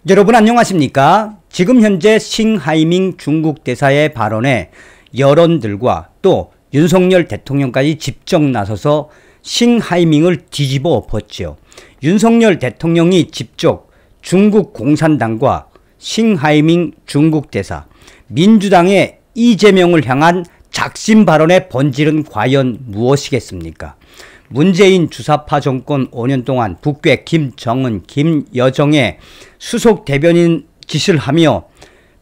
여러분 안녕하십니까? 지금 현재 싱하이밍 중국 대사의 발언에 여론들과 또 윤석열 대통령까지 직접 나서서 싱하이밍을 뒤집어 엎었죠. 윤석열 대통령이 직접 중국 공산당과 싱하이밍 중국 대사, 민주당의 이재명을 향한 작심 발언의 본질은 과연 무엇이겠습니까? 문재인 주사파 정권 5년 동안 북괴 김정은, 김여정의 수석 대변인 짓을 하며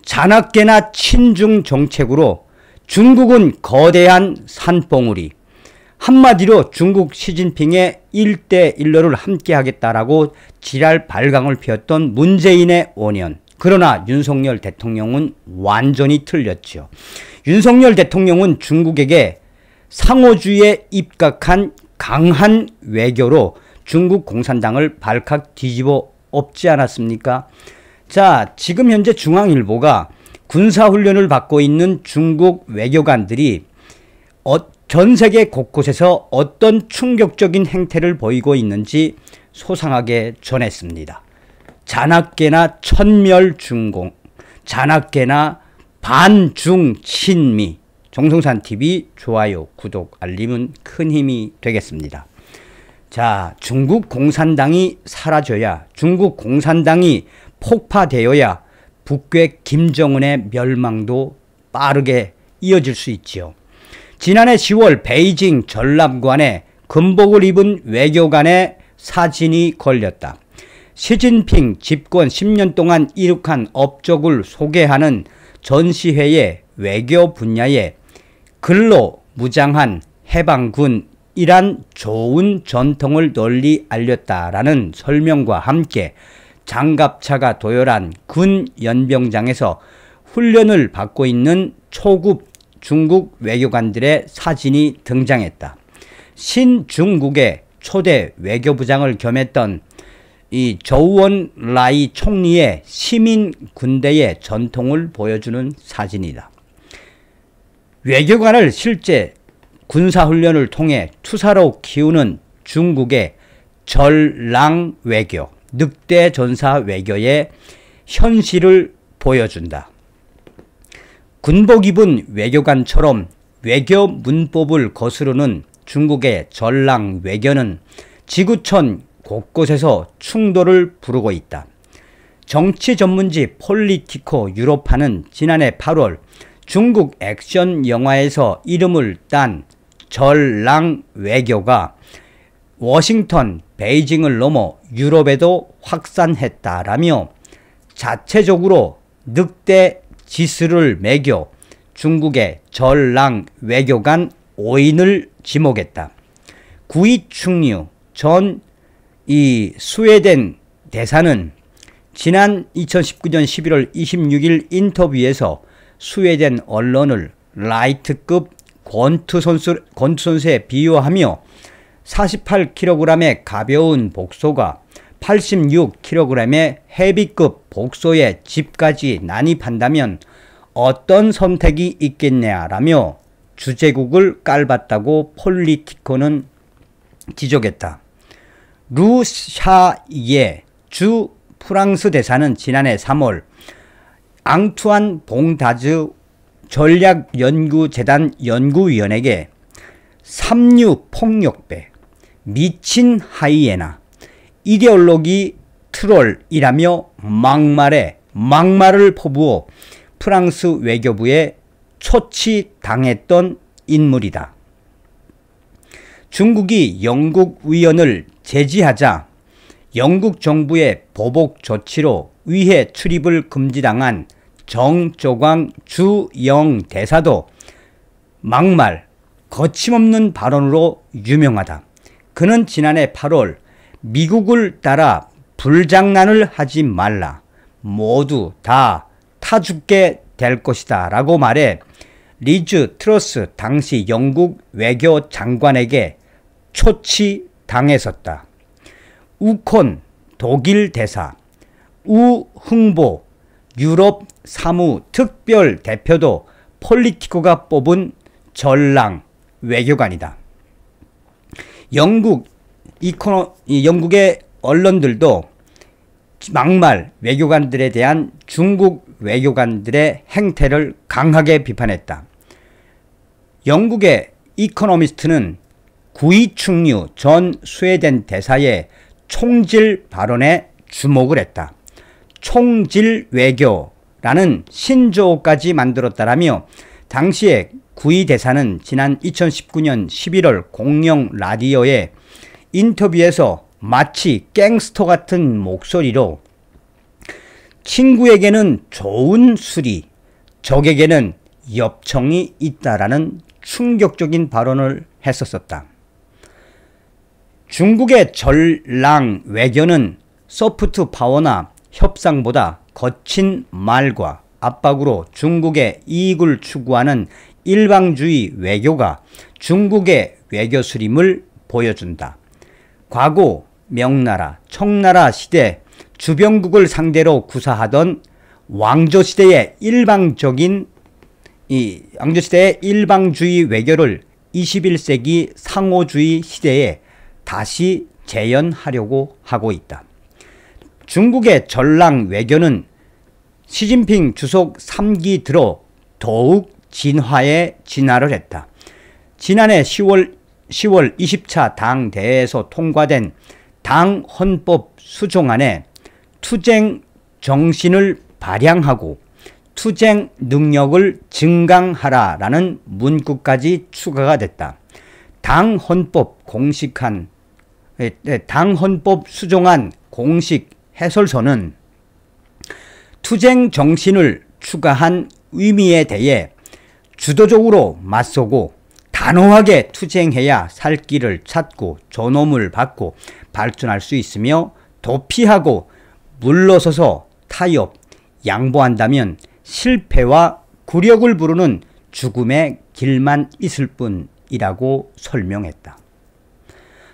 잔악계나 친중 정책으로 중국은 거대한 산봉우리, 한마디로 중국 시진핑의 1대1로를 함께 하겠다라고 지랄 발광을 피웠던 문재인의 5년. 그러나 윤석열 대통령은 완전히 틀렸죠. 윤석열 대통령은 중국에게 상호주의에 입각한 강한 외교로 중국 공산당을 발칵 뒤집어 엎지 않았습니까? 자, 지금 현재 중앙일보가 군사훈련을 받고 있는 중국 외교관들이 전 세계 곳곳에서 어떤 충격적인 행태를 보이고 있는지 소상하게 전했습니다. 잔악계나 천멸중공, 잔악계나 반중친미. 정성산TV 좋아요, 구독, 알림은 큰 힘이 되겠습니다. 자, 중국 공산당이 사라져야, 중국 공산당이 폭파되어야 북괴 김정은의 멸망도 빠르게 이어질 수 있지요. 지난해 10월 베이징 전람관에 군복을 입은 외교관의 사진이 걸렸다. 시진핑 집권 10년 동안 이룩한 업적을 소개하는 전시회의 외교 분야에 근로무장한 해방군이란 좋은 전통을 널리 알렸다라는 설명과 함께 장갑차가 도열한 군 연병장에서 훈련을 받고 있는 초급 중국 외교관들의 사진이 등장했다. 신중국의 초대 외교부장을 겸했던 이 저우원 라이 총리의 시민 군대의 전통을 보여주는 사진이다. 외교관을 실제 군사훈련을 통해 투사로 키우는 중국의 전랑 외교, 늑대 전사 외교의 현실을 보여준다. 군복 입은 외교관처럼 외교 문법을 거스르는 중국의 전랑 외교는 지구촌 곳곳에서 충돌을 부르고 있다. 정치 전문지 폴리티코 유로파는 지난해 8월 중국 액션 영화에서 이름을 딴 전랑 외교가 워싱턴, 베이징을 넘어 유럽에도 확산했다라며 자체적으로 늑대 지수를 매겨 중국의 전랑 외교관 5인을 지목했다. 구이충류 전 스웨덴 대사는 지난 2019년 11월 26일 인터뷰에서 스웨덴 언론을 라이트급 권투 선수에 비유하며 48kg의 가벼운 복소가 86kg의 헤비급 복소의 집까지 난입한다면 어떤 선택이 있겠냐라며 주제국을 깔봤다고 폴리티코는 지적했다. 루샤예 주 프랑스 대사는 지난해 3월 앙투안 봉다즈 전략연구재단 연구위원에게 삼류폭력배, 미친 하이에나, 이데올로기 트롤이라며 막말을 퍼부어 프랑스 외교부에 초치당했던 인물이다. 중국이 영국 위원을 제지하자 영국 정부의 보복 조치로 위해 출입을 금지당한 정조광 주영 대사도 막말, 거침없는 발언으로 유명하다. 그는 지난해 8월 미국을 따라 불장난을 하지 말라. 모두 다 타죽게 될 것이다 라고 말해 리즈 트러스 당시 영국 외교장관에게 초치당했었다. 우콘 독일 대사, 우흥보 유럽 사무 특별 대표도 폴리티코가 뽑은 전랑 외교관이다. 영국의 언론들도 막말 외교관들에 대한 중국 외교관들의 행태를 강하게 비판했다. 영국의 이코노미스트는 구이충류 전 스웨덴 대사의 총질 발언에 주목을 했다. 총질 외교라는 신조어까지 만들었다라며 당시에 구이 대사는 지난 2019년 11월 공영 라디오의 인터뷰에서 마치 갱스터 같은 목소리로 친구에게는 좋은 술이, 적에게는 엽청이 있다라는 충격적인 발언을 했었다. 중국의 전랑 외교는 소프트 파워나 협상보다 거친 말과 압박으로 중국의 이익을 추구하는 일방주의 외교가 중국의 외교 수림을 보여준다. 과거 명나라, 청나라 시대 주변국을 상대로 구사하던 왕조시대의 일방주의 외교를 21세기 상호주의 시대에 다시 재현하려고 하고 있다. 중국의 전랑 외교는 시진핑 주석 3기 들어 더욱 진화를 했다. 지난해 10월 20차 당 대회에서 통과된 당 헌법 수정안에 투쟁 정신을 발양하고 투쟁 능력을 증강하라라는 문구까지 추가가 됐다. 당 헌법 수정안 공식 해설서는 투쟁 정신을 추가한 의미에 대해 주도적으로 맞서고 단호하게 투쟁해야 살 길을 찾고 존엄을 받고 발전할 수 있으며 도피하고 물러서서 타협, 양보한다면 실패와 굴욕을 부르는 죽음의 길만 있을 뿐이라고 설명했다.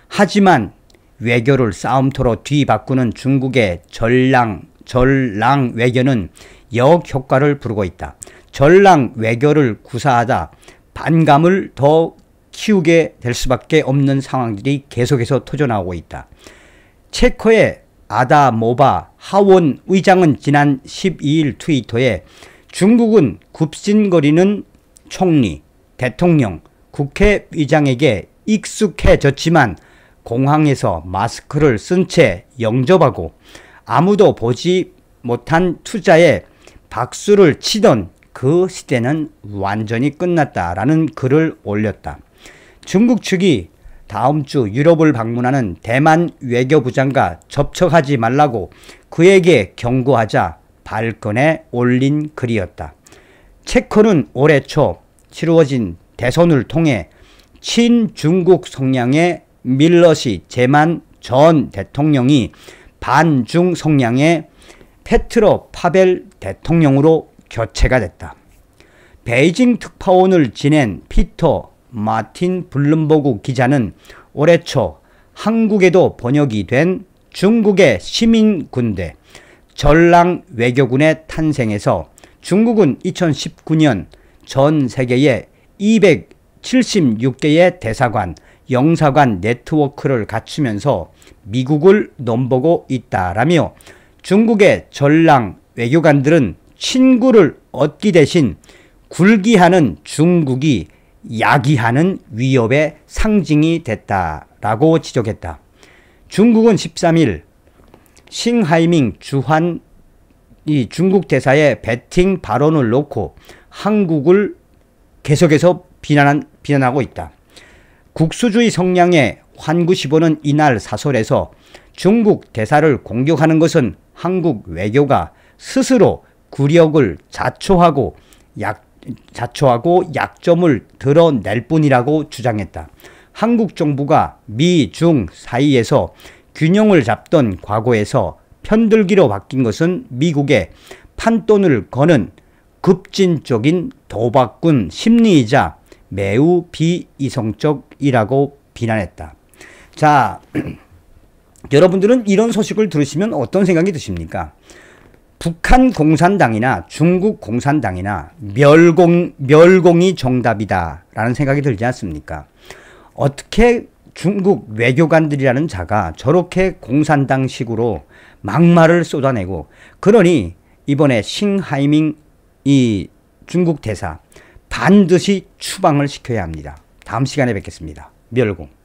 하지만 외교를 싸움터로 뒤바꾸는 중국의 전랑 외교는 역효과를 부르고 있다. 전랑 외교를 구사하다 반감을 더 키우게 될 수밖에 없는 상황들이 계속해서 터져나오고 있다. 체코의 아다모바 하원 의장은 지난 12일 트위터에 중국은 굽신거리는 총리, 대통령, 국회의장에게 익숙해졌지만 공항에서 마스크를 쓴 채 영접하고 아무도 보지 못한 투자에 박수를 치던 그 시대는 완전히 끝났다라는 글을 올렸다. 중국 측이 다음 주 유럽을 방문하는 대만 외교부장과 접촉하지 말라고 그에게 경고하자 발끈에 올린 글이었다. 체코는 올해 초 치루어진 대선을 통해 친중국 성향의 밀러시 제만 전 대통령이 반중 성향의 페트로 파벨 대통령으로 교체가 됐다. 베이징 특파원을 지낸 피터 마틴 블룸버그 기자는 올해 초 한국에도 번역이 된 중국의 시민군대 전랑 외교군의 탄생에서 중국은 2019년 전 세계에 276개의 대사관, 영사관 네트워크를 갖추면서 미국을 넘보고 있다라며 중국의 전랑 외교관들은 친구를 얻기 대신 굴기하는 중국이 야기하는 위협의 상징이 됐다라고 지적했다. 중국은 13일 싱하이밍 주한 중국 대사의 배팅 발언을 놓고 한국을 계속해서 비난하고 있다. 국수주의 성향의 환구시보는 이날 사설에서 중국 대사를 공격하는 것은 한국 외교가 스스로 굴욕을 자초하고 약점을 드러낼 뿐이라고 주장했다. 한국 정부가 미, 중 사이에서 균형을 잡던 과거에서 편들기로 바뀐 것은 미국의 판돈을 거는 급진적인 도박꾼 심리이자 매우 비이성적이라고 비난했다. 자, 여러분들은 이런 소식을 들으시면 어떤 생각이 드십니까? 북한 공산당이나 중국 공산당이나 멸공이 정답이다 라는 생각이 들지 않습니까? 어떻게 중국 외교관들이라는 자가 저렇게 공산당식으로 막말을 쏟아내고, 그러니 이번에 싱하이밍 이 중국 대사 반드시 추방을 시켜야 합니다. 다음 시간에 뵙겠습니다. 멸공.